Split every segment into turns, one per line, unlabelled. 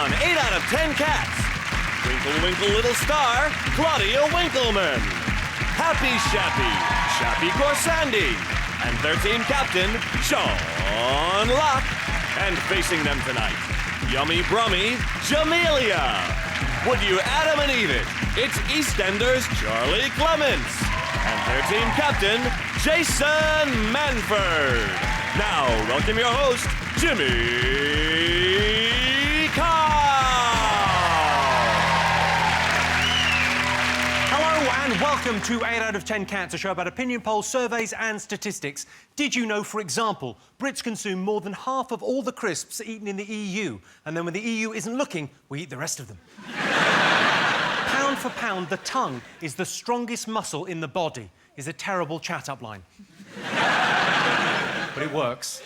on 8 out of 10 Cats. Twinkle, Winkle, Little Star, Claudia Winkleman. Happy Shappi, Shappi Khorsandi. And 13 Captain, Sean Locke. And facing them tonight, Yummy Brummy, Jamelia. Would you Adam and Eve it? It's EastEnders Charlie Clements. And 13 Captain, Jason Manford. Now, welcome your host, Jimmy Carr.
Hello and welcome to 8 out of 10 Cats, a show about opinion polls, surveys and statistics. Did you know, for example, Brits consume more than half of all the crisps eaten in the EU, and then when the EU isn't looking, we eat the rest of them. Pound for pound, the tongue is the strongest muscle in the body, is a terrible chat-up line. But it works.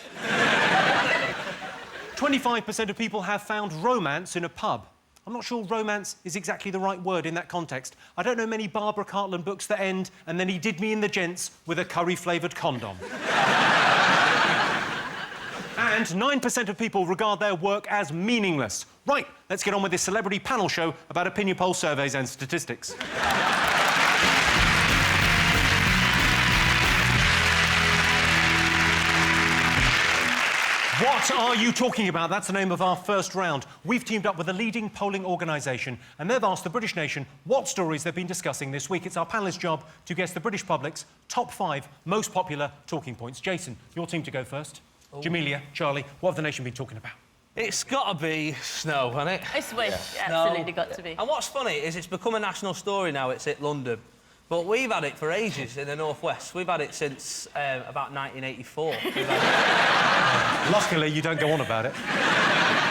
25% of people have found romance in a pub. I'm not sure romance is exactly the right word in that context. I don't know many Barbara Cartland books that end, and then he did me in the gents with a curry-flavoured condom. And 9% of people regard their work as meaningless. Right, let's get on with this celebrity panel show about opinion poll surveys and statistics. What are you talking about? That's the name of our first round. We've teamed up with a leading polling organisation and they've asked the British nation what stories they've been discussing this week. It's our panellists' job to guess the British public's top 5 most popular talking points. Jason, your team to go first. Oh. Jamelia, Charlie, what have the nation been talking about?
It's got to be snow, hasn't it?
It's absolutely got to be.
And what's funny is it's become a national story now. It's hit London. But we've had it for ages in the northwest. We've had it since about 1984.
Luckily, you don't go on about it.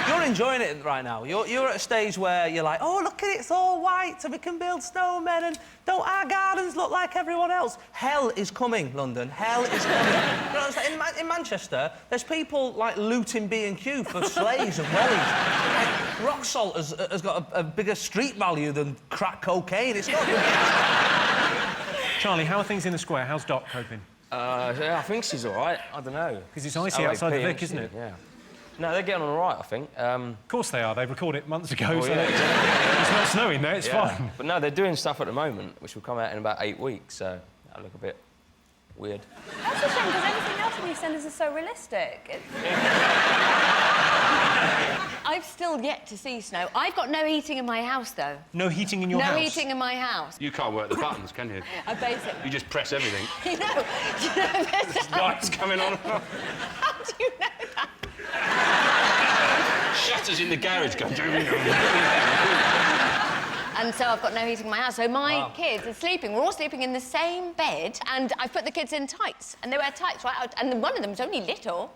You're enjoying it right now. You're at a stage where you're like, oh, look at it, it's all white, so we can build snowmen, and don't our gardens look like everyone else? Hell is coming, London. Hell is coming. You know, in Manchester, there's people, like, looting B&Q for sleighs and wellies. Like, rock salt has got a bigger street value than crack cocaine. It's not good.
Charlie, how are things in the square? How's Doc coping?
Yeah, I think she's all right. I don't know.
Because it's icy outside the Vic, isn't it?
Yeah. No, they're getting on all right, I think.
Of course they are. They recorded it months ago, so
yeah,
it's not snowing there, it's fine.
But no, they're doing stuff at the moment, which will come out in about 8 weeks, so that'll look a bit weird.
That's a shame, because everything else in EastEnders is so realistic. I've still yet to see snow. I've got no heating in my house, though.
No heating in your house?
No heating in my house.
You can't work the buttons, can you?
I basically...
You just press everything.
You know there's
Lights coming on.
How do you know that?
Shutters in the garage go...
And so I've got no heating in my house. So my kids are sleeping. We're all sleeping in the same bed, and I've put the kids in tights. And they wear tights, right? And one of them's only little.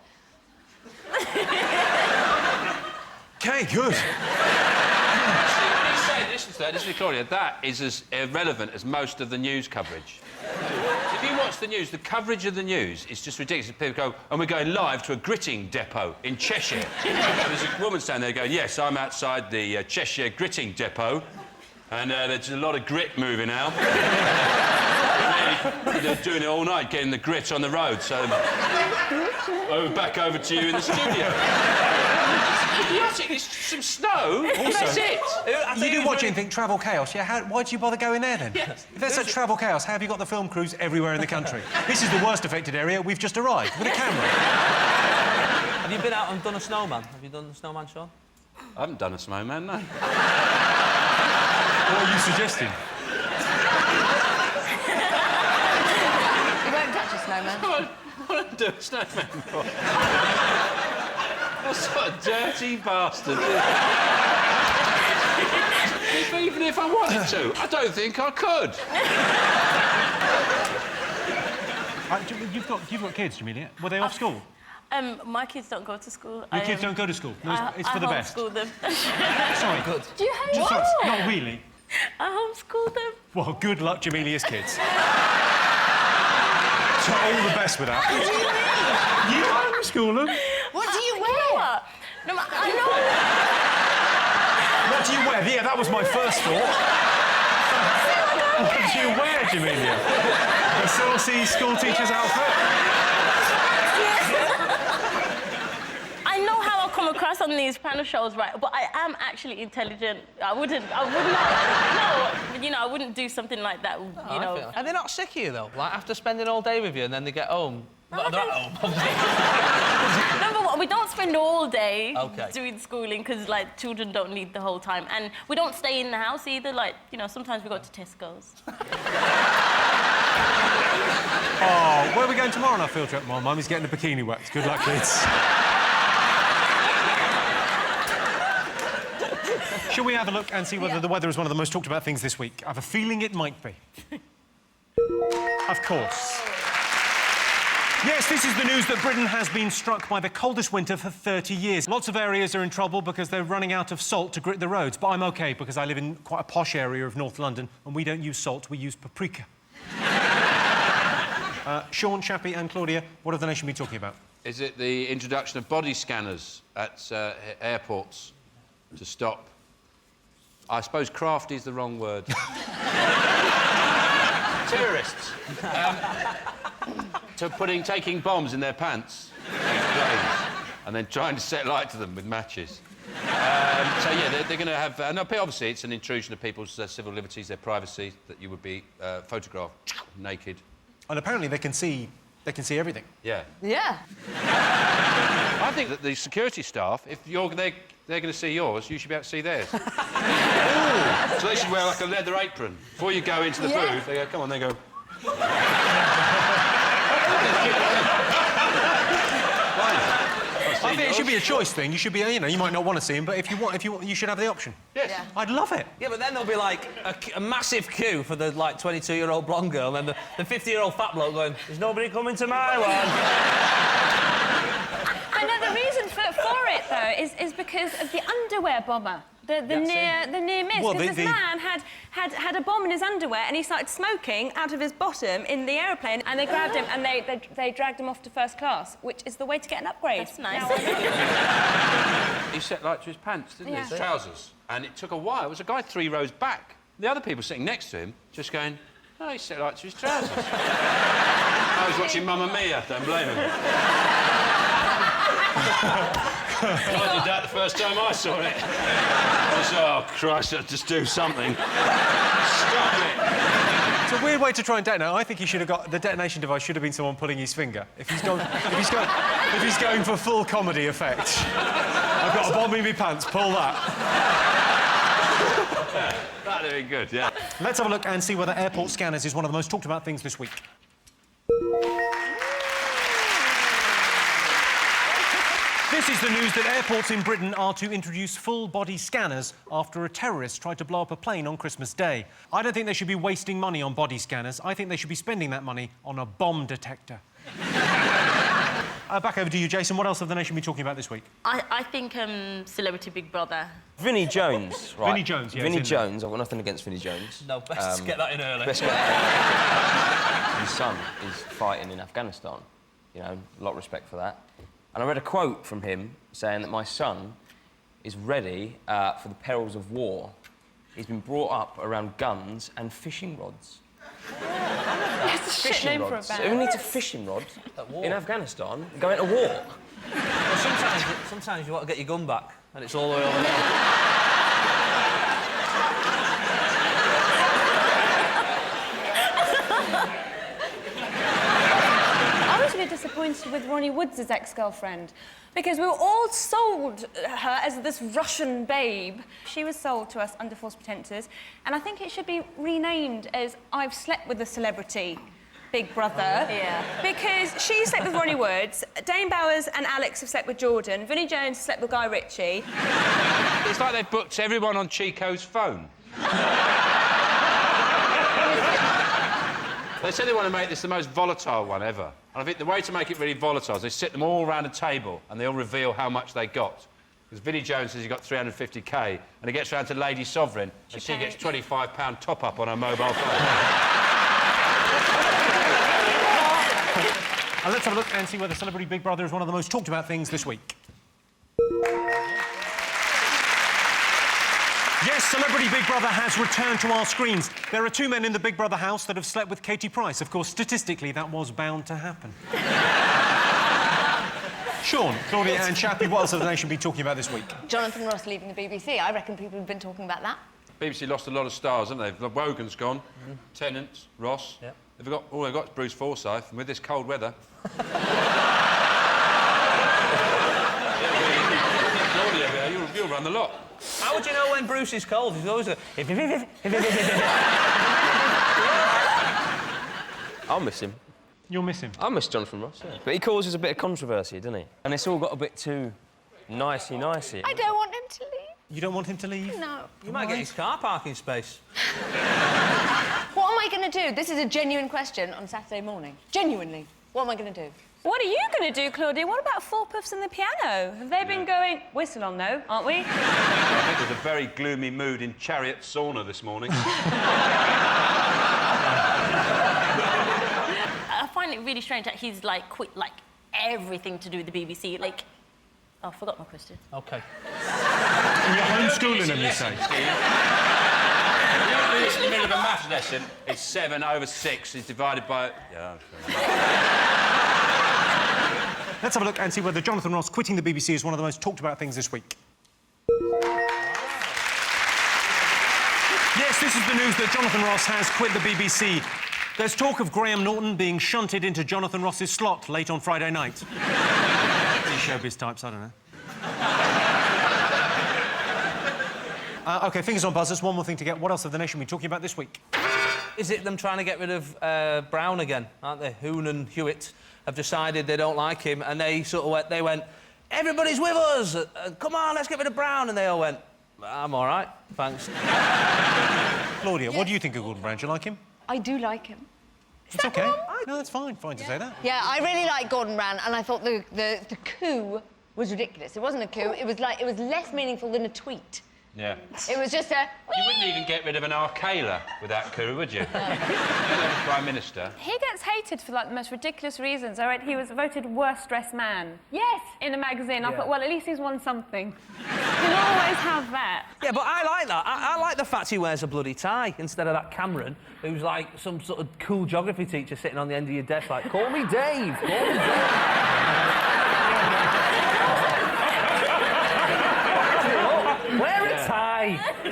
OK, good.
Listen to that, listen to Claudia. That is as irrelevant as most of the news coverage. If you watch the news, the coverage of the news is just ridiculous. People go, and we're going live to a gritting depot in Cheshire. And there's a woman standing there going, yes, I'm outside the Cheshire gritting depot, and there's a lot of grit moving out. They're doing it all night, getting the grit on the road, so... back over to you in the studio. It's some snow. That's it.
You do watch it and think travel chaos, yeah? Why'd you bother going there, then?
Yes.
If there's such travel chaos, how have you got the film crews everywhere in the country? This is the worst affected area. We've just arrived with a camera.
Have you been out and done a snowman? Have you done the snowman, Sean?
I haven't done a snowman, no.
What are you suggesting?
You won't touch a snowman.
What do I do a snowman for? What sort of dirty bastard? Even if I wanted to, I don't think I could.
You've got kids, Jamelia. Were they off school?
My kids don't go to school.
Your kids don't go to school? No, it's for the best.
I homeschool them.
Sorry. Good.
Do you homeschool?
Not really.
I homeschool them.
Well, good luck, Jamelia's kids. So all the best with that.
What do you mean?
You homeschool them?
What do you wear?
No, I know.
What do you wear? Yeah, that was my first thought. What do you wear, Jamelia? A saucy school teacher's outfit?
I know how I come across on these panel shows, right? But I am actually intelligent. I would not. No, you know, I wouldn't do something like that. You know.
Are they not sick of you though? Like after spending all day with you, and then they get home. Well, they're at home.
Number one, we don't spend all day
Okay.
doing schooling because, like, children don't need the whole time, and we don't stay in the house either. Like, you know, sometimes we go to Tesco's.
Oh, where are we going tomorrow on our field trip? My mummy's getting a bikini waxed. Good luck, kids. Shall we have a look and see whether the weather is one of the most talked about things this week? I have a feeling it might be. Of course. Yes, this is the news that Britain has been struck by the coldest winter for 30 years. Lots of areas are in trouble because they're running out of salt to grit the roads. But I'm OK, because I live in quite a posh area of North London, and we don't use salt, we use paprika. Sean, Shappi and Claudia, what have the nation been talking about?
Is it the introduction of body scanners at airports to stop... I suppose crafty is the wrong word. Terrorists. Taking bombs in their pants, and then trying to set light to them with matches. So yeah, they're going to have. No, obviously, it's an intrusion of people's civil liberties, their privacy, that you would be photographed naked.
And apparently they can see everything.
Yeah.
Yeah.
I think that the security staff, if they're going to see yours, you should be able to see theirs. So they should wear like a leather apron before you go into the booth. They go, come on, they go.
I think it should be a choice thing. You should be, you know, you might not want to see him, but if you want, you should have the option.
Yes.
Yeah.
I'd love it.
Yeah, but then there'll be like a massive queue for the like 22-year-old blonde girl, and then the 50-year-old fat bloke going, "There's nobody coming to my one."
I know the reason for it though is because of the underwear bomber. The near miss.
Well,
because this man had a bomb in his underwear and he started smoking out of his bottom in the aeroplane, and they grabbed him and they dragged him off to first class, which is the way to get an upgrade.
That's nice.
He set light to his pants, didn't he?
Yeah.
His trousers. And it took a while. It was a guy 3 rows back. The other people sitting next to him just going, "Oh, he set light to his trousers." I was watching Mamma Mia, don't blame him. I did that the first time I saw it. I was, oh, Christ, I'll just do something. Stop it.
It's a weird way to try and detonate. I think he should have got... The detonation device should have been someone pulling his finger. If he's going for full comedy effect. I've got a bomb in my pants, pull that.
That'd have been good, yeah.
Let's have a look and see whether airport scanners is one of the most talked about things this week. This is the news that airports in Britain are to introduce full-body scanners after a terrorist tried to blow up a plane on Christmas Day. I don't think they should be wasting money on body scanners. I think they should be spending that money on a bomb detector. Back over to you, Jason. What else have the nation been talking about this week?
I think Celebrity Big Brother.
Vinnie Jones, right?
Vinnie Jones, yeah.
Vinnie Jones. I've got nothing against Vinnie Jones.
No, best get that in early.
Best get His son is fighting in Afghanistan. You know, a lot of respect for that. And I read a quote from him saying that my son is ready for the perils of war. He's been brought up around guns and fishing rods.
It's a shit name for a band.
Who needs a fishing rod in Afghanistan going to war?
Well, sometimes you want to get your gun back, and it's all the way over there.
I was really disappointed with Ronnie Wood's ex-girlfriend because we were all sold her as this Russian babe. She was sold to us under false pretenses, and I think it should be renamed as I've slept with a celebrity Big Brother.
Yeah.
Because she slept with Ronnie Woods, Dane Bowers and Alex have slept with Jordan, Vinnie Jones slept with Guy Ritchie.
It's like they've booked everyone on Chico's phone. They said they want to make this the most volatile one ever. And I think the way to make it really volatile is they sit them all around a table and they all reveal how much they got. Because Vinnie Jones says he got 350k, and he gets round to Lady Sovereign, and she gets £25 top-up on her mobile phone.
And let's have a look and see whether Celebrity Big Brother is one of the most talked about things this week. Yes, Celebrity Big Brother has returned to our screens. There are 2 men in the Big Brother house that have slept with Katie Price. Of course, statistically, that was bound to happen. Sean, Claudia and Shappi, what else has the nation been talking about this week?
Jonathan Ross leaving the BBC. I reckon people have been talking about that.
BBC lost a lot of stars, haven't they? Wogan's gone, Tennant, Ross.
Yep.
All they've got is Bruce Forsyth, and with this cold weather... Claudia, you'll run the lot.
How would you know when Bruce is cold? He's always going...
I'll miss him.
You'll miss him.
I miss Jonathan Ross, yeah. But he causes a bit of controversy, doesn't he? And it's all got a bit too nicey-nicey.
I don't want him to leave.
You don't want him to leave?
No.
You might get his car parking space.
What am I going to do? This is a genuine question on Saturday morning. Genuinely. What am I going to do?
What are you going to do, Claudia? What about Four Puffs and the piano? Have they been going... We're still on, though, aren't we?
I think there's a very gloomy mood in Chariot Sauna this morning.
I find it really strange that he's, like, quit, like, everything to do with the BBC. Like... Oh, I forgot my question.
OK.
You're homeschooling him, you say?
It's in the middle of a maths lesson. It's 7 over 6 is divided by... Yeah,
Let's have a look and see whether Jonathan Ross quitting the BBC is one of the most talked about things this week. Yes, this is the news that Jonathan Ross has quit the BBC. There's talk of Graham Norton being shunted into Jonathan Ross's slot late on Friday night. These showbiz types, I don't know. OK, fingers on buzzers. One more thing to get. What else have the nation been talking about this week?
Is it them trying to get rid of Brown again, aren't they? Hoon and Hewitt have decided they don't like him, and they sort of went, everybody's with us! Come on, let's get rid of Brown! And they all went, I'm all right, thanks.
Claudia, what do you think of Gordon Brown? Do you like him?
I do like him.
It's OK. No, that's fine. Fine to say that.
Yeah, I really like Gordon Brown, and I thought the coup was ridiculous. It wasn't a coup. It was less meaningful than a tweet.
Yeah.
It was just a...
You wouldn't even get rid of an Arcala with that coup, would you? Prime Minister.
He gets hated for, like, the most ridiculous reasons. I read he was voted worst-dressed man. Yes! In a magazine. I thought, well, at least he's won something. He'll always have that.
Yeah, but I like that. I like the fact he wears a bloody tie instead of that Cameron, who's like some sort of cool geography teacher sitting on the end of your desk like, call me Dave, call me Dave. Wear a tie. You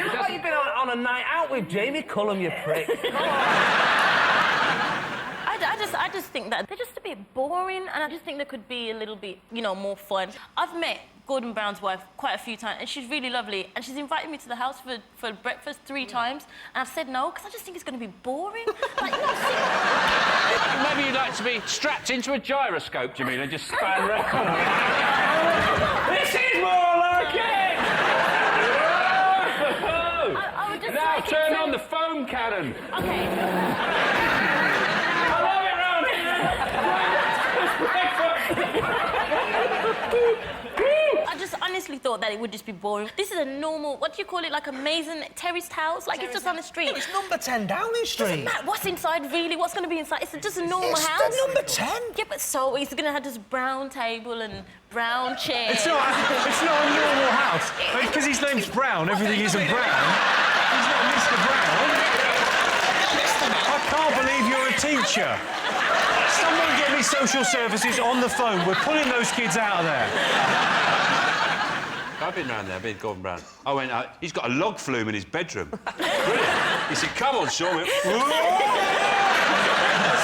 look like you've been on a night out with Jamie Cullum, you prick.
I just think that they're just a bit boring, and I just think there could be a little bit, you know, more fun. I've met Gordon Brown's wife quite a few times, and she's really lovely, and she's invited me to the house for breakfast 3 times, and I've said no, because I just think it's going to be boring. Like, no,
Maybe you'd like to be strapped into a gyroscope, Jamelia, and just span around. This is more like it!
I would just
Now
like
turn on the foam cannon.
OK.
I love it round here.
I just honestly thought that it would just be boring. This is a normal, what do you call it, like a maison terraced house? Like, it's just on the street.
It's number 10 Downing Street.
Matt, what's inside, really? What's going to be inside? It's just a normal house.
It's the number 10.
Yeah, but so he's going to have this brown table and brown chairs.
It's not a normal house. Because his name's Brown, everything isn't Brown. He's not Mr. Brown. I can't believe you're a teacher. Someone get me social services on the phone. We're pulling those kids out of there.
I've been round there, I've been Gordon Brown. I went out, he's got a log flume in his bedroom. Brilliant. He said, come on, Sean. I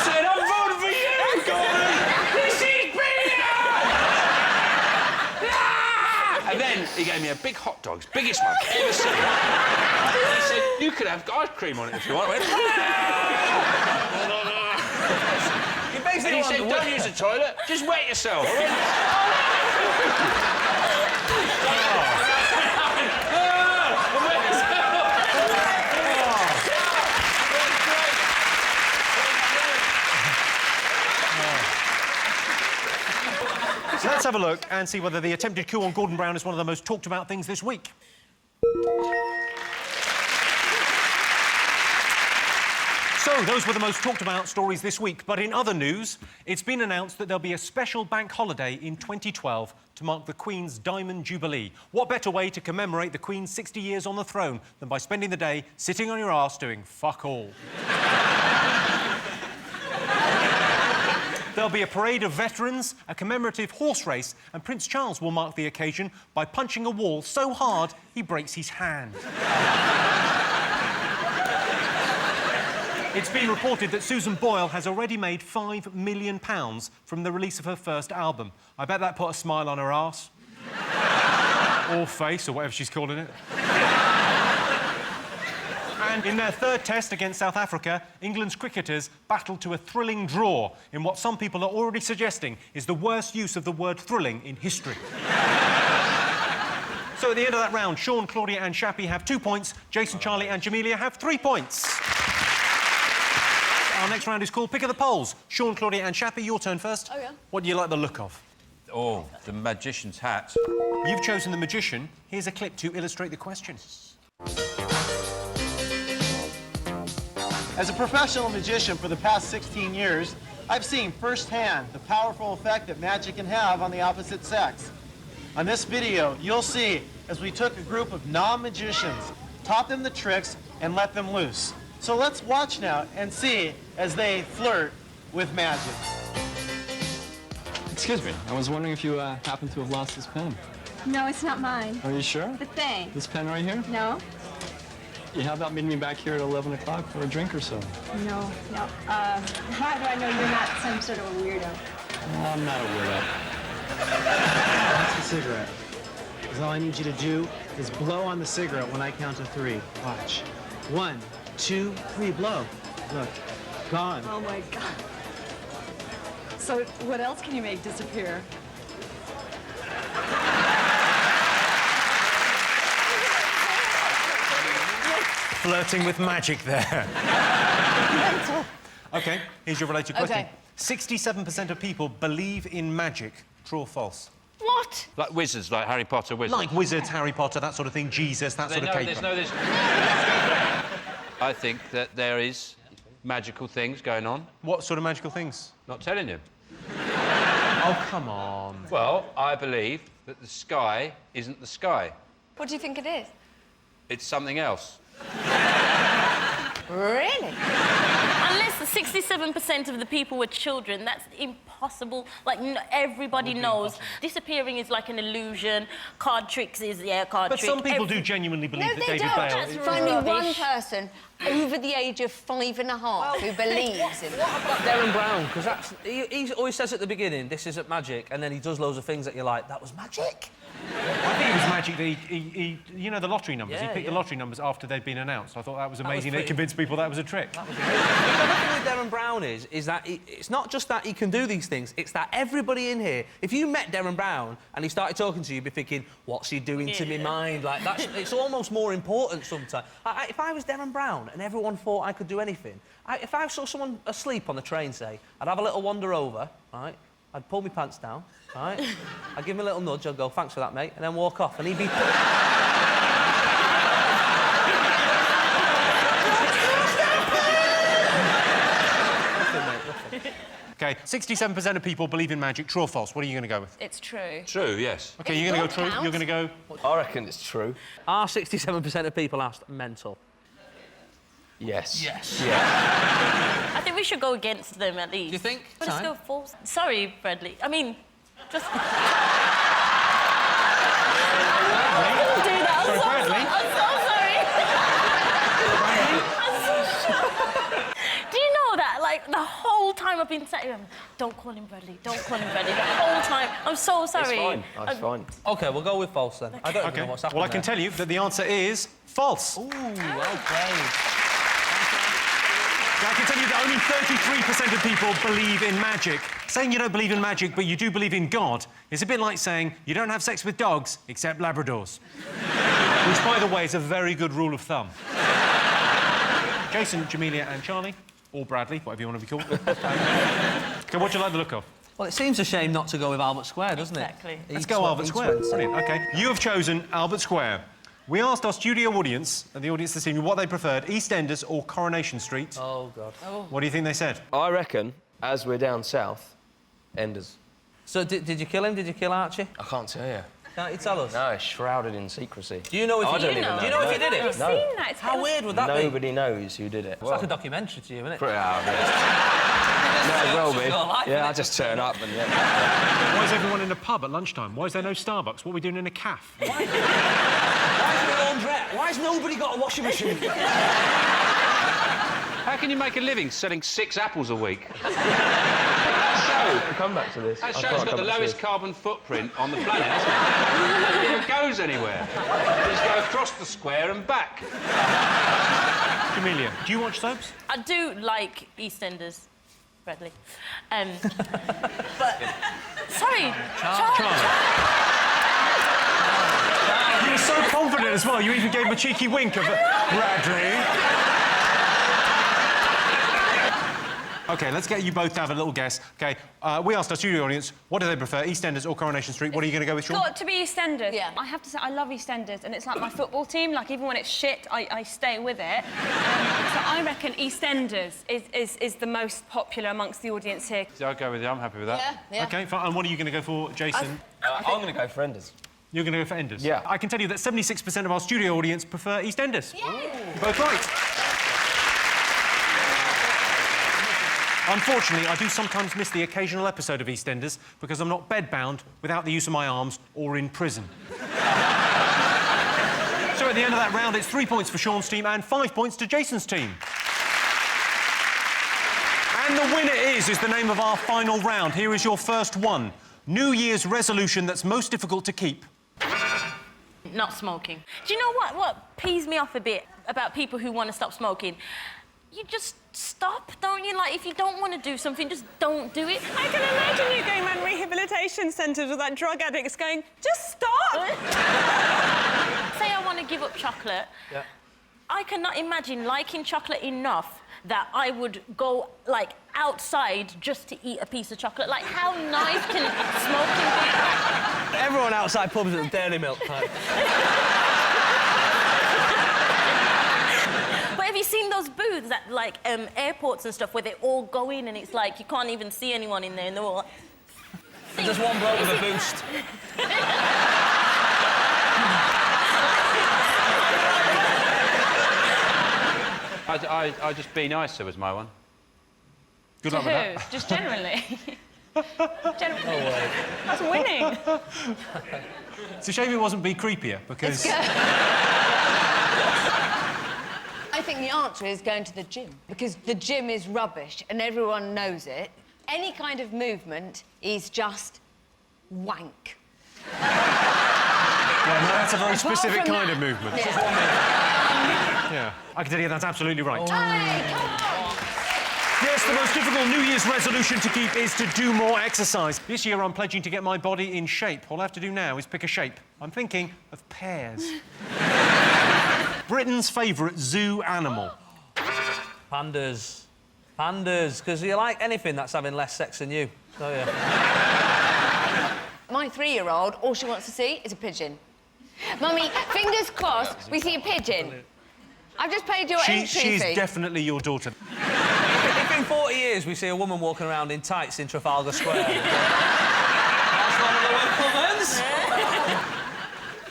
said, I'm voting for you, Gordon! This is brilliant! And then he gave me a big hot dog, biggest one I've ever seen. And he said, you could have ice cream on it if you want. I went, and he said, don't use the toilet, just wet yourself.
So let's have a look and see whether the attempted coup on Gordon Brown is one of the most talked about things this week. So, those were the most talked about stories this week. But in other news, it's been announced that there'll be a special bank holiday in 2012 to mark the Queen's Diamond Jubilee. What better way to commemorate the Queen's 60 years on the throne than by spending the day sitting on your arse doing fuck all? There'll be a parade of veterans, a commemorative horse race, and Prince Charles will mark the occasion by punching a wall so hard he breaks his hand. It's been reported that Susan Boyle has already made £5 million from the release of her first album. I bet that put a smile on her arse. Or face, or whatever she's calling it. And in their third test against South Africa, England's cricketers battled to a thrilling draw in what some people are already suggesting is the worst use of the word thrilling in history. So at the end of that round, Sean, Claudia and Shappi have 2 points, Jason, Charlie and Jamelia have 3 points. Our next round is called Pick of the Polls. Sean, Claudia and Shappi, your turn first.
Oh, yeah.
What do you like the look of?
Oh, the magician's hat.
You've chosen the magician. Here's a clip to illustrate the question.
As a professional magician for the past 16 years, I've seen firsthand the powerful effect that magic can have on the opposite sex. On this video, you'll see as we took a group of non-magicians, taught them the tricks, and let them loose. So let's watch now and see as they flirt with magic.
Excuse me, I was wondering if you happen to have lost this pen.
No, it's not mine.
Are you sure?
The thing.
This pen right here?
No.
Yeah, how about meeting me back here at 11 o'clock for a drink or so?
No, no. How do I know you're not some sort of a weirdo?
I'm not a weirdo.
That's a cigarette. Because all I need you to do is blow on the cigarette when I count to 3. Watch. 1, 2, 3, blow. Look, gone.
Oh, my God. So what else can you make disappear?
Flirting with magic there. OK, here's your related question.
OK.
67% of people believe in magic. True or false?
What?
Like wizards, like Harry Potter wizards.
Like wizards, Harry Potter, that sort of thing, Jesus, that sort of caper.
I think that there is magical things going on.
What sort of magical things?
Not telling you.
Oh, come on.
Well, I believe that the sky isn't the sky.
What do you think it is?
It's something else.
Really?
Unless the 67% of the people were children, that's impossible. Like, everybody knows. Disappearing is like an illusion. Card tricks is, card
But
trick.
some people do genuinely believe that David Bale...
That's
Find me one
rubbish.
person over the age of 5.5 who believes in
What about Darren Brown? Because he always says at the beginning, this isn't magic, and then he does loads of things that you're like, that was magic?
I think it was magic that he you know, the lottery numbers.
Yeah,
he picked the lottery numbers after they'd been announced. I thought that was amazing. They
pretty-
convinced people that was a trick.
The other thing with Darren Brown is that it's not just that he can do these things, it's that everybody in here, if you met Darren Brown and he started talking to you, you'd be thinking, what's he doing to me mind? Like, it's almost more important sometimes. If I was Darren Brown and everyone thought I could do anything, if I saw someone asleep on the train, say, I'd have a little wander over, right? I'd pull my pants down, right? I'd give him a little nudge, I'd go, thanks for that, mate, and then walk off, and he'd be...
OK, 67% of people believe in magic. True or false? What are you going to go with?
It's true.
True, yes.
OK, you're going to go true.
counts.
You're going to go...
I reckon it's true.
Are 67% of people asked mental?
Yes.
Yes.
Yeah.
I think we should go against them at least.
Do you think?
Let's
Time?
go false. Sorry, Bradley. I mean, just... I couldn't do that.
Sorry, Bradley?
I'm so sorry. I'm so sorry. Do you know that, like, the whole time I've been sat here, don't call him Bradley, don't call him Bradley, the whole time. I'm so sorry.
It's fine. It's fine.
OK, we'll go with false then. I don't even know what's happening
Well, I can tell you that the answer is false.
Ooh, OK.
I can tell you that only 33% of people believe in magic. Saying you don't believe in magic, but you do believe in God, is a bit like saying you don't have sex with dogs, except Labradors. Which, by the way, is a very good rule of thumb. Jason, Jamelia and Charlie, or Bradley, whatever you want to be called. OK, what do you like the look of?
Well, it seems a shame not to go with Albert Square, doesn't it?
Exactly.
Let's go Albert Square. Brilliant, OK. You have chosen Albert Square. We asked our studio audience, and the audience this evening, what they preferred, EastEnders or Coronation Street.
Oh, God.
What do you think they said?
I reckon, as we're down south, Enders.
So, did you kill him? Did you kill Archie?
I can't tell you.
Can't you tell us?
No, it's shrouded in secrecy.
Do you know if
I
he
don't
did it?
even know.
Do you know if he did
I've
it?
never seen that. It's
How weird would that be?
Nobody knows who did it.
It's like a documentary to you, isn't it?
Pretty out of it. Might as well be. Yeah, I'll just turn up and...
Why is everyone in a pub at lunchtime? Why is there no Starbucks? What are we doing in a cafe?
Why is there a laundrette? Why has nobody got a washing machine?
How can you make a living selling 6 apples a week?
I'll come back to this.
That show's got the lowest carbon footprint on the planet, hasn't it? It never goes anywhere. You just go across the square and back.
Jamelia, do you watch soaps?
I do like EastEnders, Bradley. But... Sorry, Charlie.
You were so confident as well. You even gave him a cheeky wink of Bradley. OK, let's get you both to have a little guess. OK, we asked our studio audience, what do they prefer, EastEnders or Coronation Street? What are you going to go with, Sean?
Got to be EastEnders. Yeah. I have to say, I love EastEnders, and it's like my football team. Like, even when it's shit, I stay with it. So I reckon EastEnders is the most popular amongst the audience here.
I'll go with you. I'm happy with that.
Yeah.
OK, fine. And what are you going to go for, Jason?
I'm going to go for Enders.
You're going to go for Enders?
Yeah.
I can tell you that 76% of our studio audience prefer EastEnders. You're both right. Unfortunately, I do sometimes miss the occasional episode of EastEnders because I'm not bedbound without the use of my arms or in prison. So at the end of that round, it's 3 points for Sean's team and 5 points to Jason's team. And the winner is the name of our final round. Here is your first one. New Year's resolution that's most difficult to keep.
Not smoking. Do you know what pees me off a bit about people who want to stop smoking? You just stop, don't you? Like, if you don't want to do something, just don't do it.
I can imagine you going around rehabilitation centres with that drug addicts going, just stop!
Say I want to give up chocolate. Yeah. I cannot imagine liking chocolate enough that I would go, like, outside just to eat a piece of chocolate. Like, how nice can smoking be?
Everyone outside pubs at the Dairy Milk time.
Have you seen those booths at, like, airports and stuff where they all go in and it's like you can't even see anyone in there and they're all like...
There's one bloke with a boost.
I just be nicer was my one.
Good luck with that.
Just generally? Generally. No way. That's winning.
It's a shame it wasn't Be Creepier, because...
I think the answer is going to the gym, because the gym is rubbish and everyone knows it. Any kind of movement is just wank.
Yeah, no, that's a very specific kind of movement.
Yeah.
Yeah, I can tell you that's absolutely right.
Oh. Hey, come on!
Yes, the most difficult New Year's resolution to keep is to do more exercise. This year I'm pledging to get my body in shape. All I have to do now is pick a shape. I'm thinking of pears. Britain's favourite zoo animal.
Pandas. Pandas, because you like anything that's having less sex than you, don't you?
My 3-year-old, all she wants to see is a pigeon. Mummy, fingers crossed, we see a pigeon. I've just paid your entry fee.
She's definitely your daughter.
If in 40 years we see a woman walking around in tights in Trafalgar Square... that's one of the Winklemans.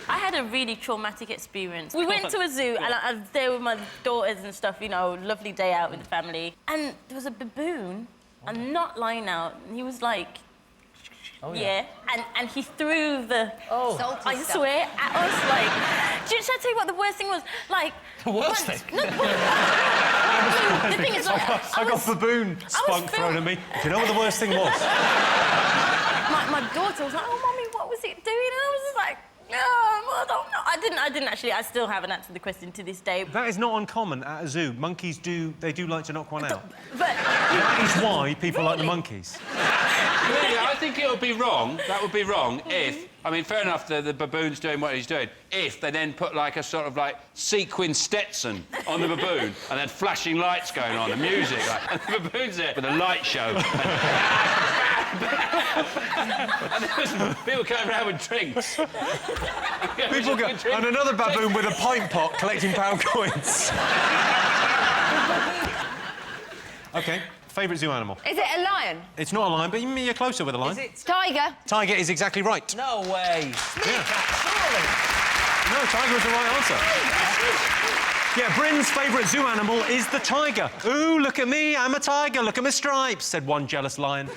I had a really traumatic experience. We went to a zoo and I was there with my daughters and stuff, you know, lovely day out with the family. And there was a baboon, I'm not lying out, and he was like... Oh, yeah. And he threw the...
Oh.
I swear, at us, like... Should I tell you what the worst thing was? Like...
The worst thing?
No, the thing is, like...
I got baboon spunk thrown at me. Do you know what the worst thing was?
My daughter was like, oh, Mummy, what was it doing? And I was just like... No, I don't know. I didn't actually. I still haven't answered the question to this day.
That is not uncommon at a zoo. Monkeys they do like to knock one out.
But
that is why people like the monkeys.
Really, I think it would be wrong. That would be wrong if... I mean, fair enough, the baboon's doing what he's doing. If they then put, like, a sort of, like, sequin Stetson on the baboon and then flashing lights going on and music, like, and the baboon's there with a light show. And there was people going around with drinks.
And another baboon with a pint pot collecting pound coins. OK, favourite zoo animal?
Is it a lion?
It's not a lion, but you're closer with a lion.
Is it?
Tiger.
Tiger is exactly right.
No way.
Yeah. No, tiger is the right answer. Yeah, Bryn's favourite zoo animal is the tiger. Ooh, look at me, I'm a tiger, look at my stripes, said one jealous lion.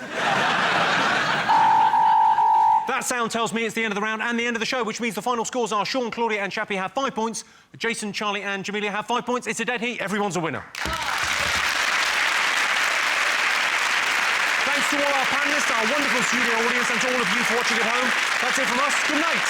That sound tells me it's the end of the round and the end of the show, which means the final scores are Sean, Claudia and Shappi have 5 points, Jason, Charlie and Jamelia have 5 points. It's a dead heat, everyone's a winner. Thanks to all our panellists, our wonderful studio audience, and to all of you for watching at home. That's it from us. Good night.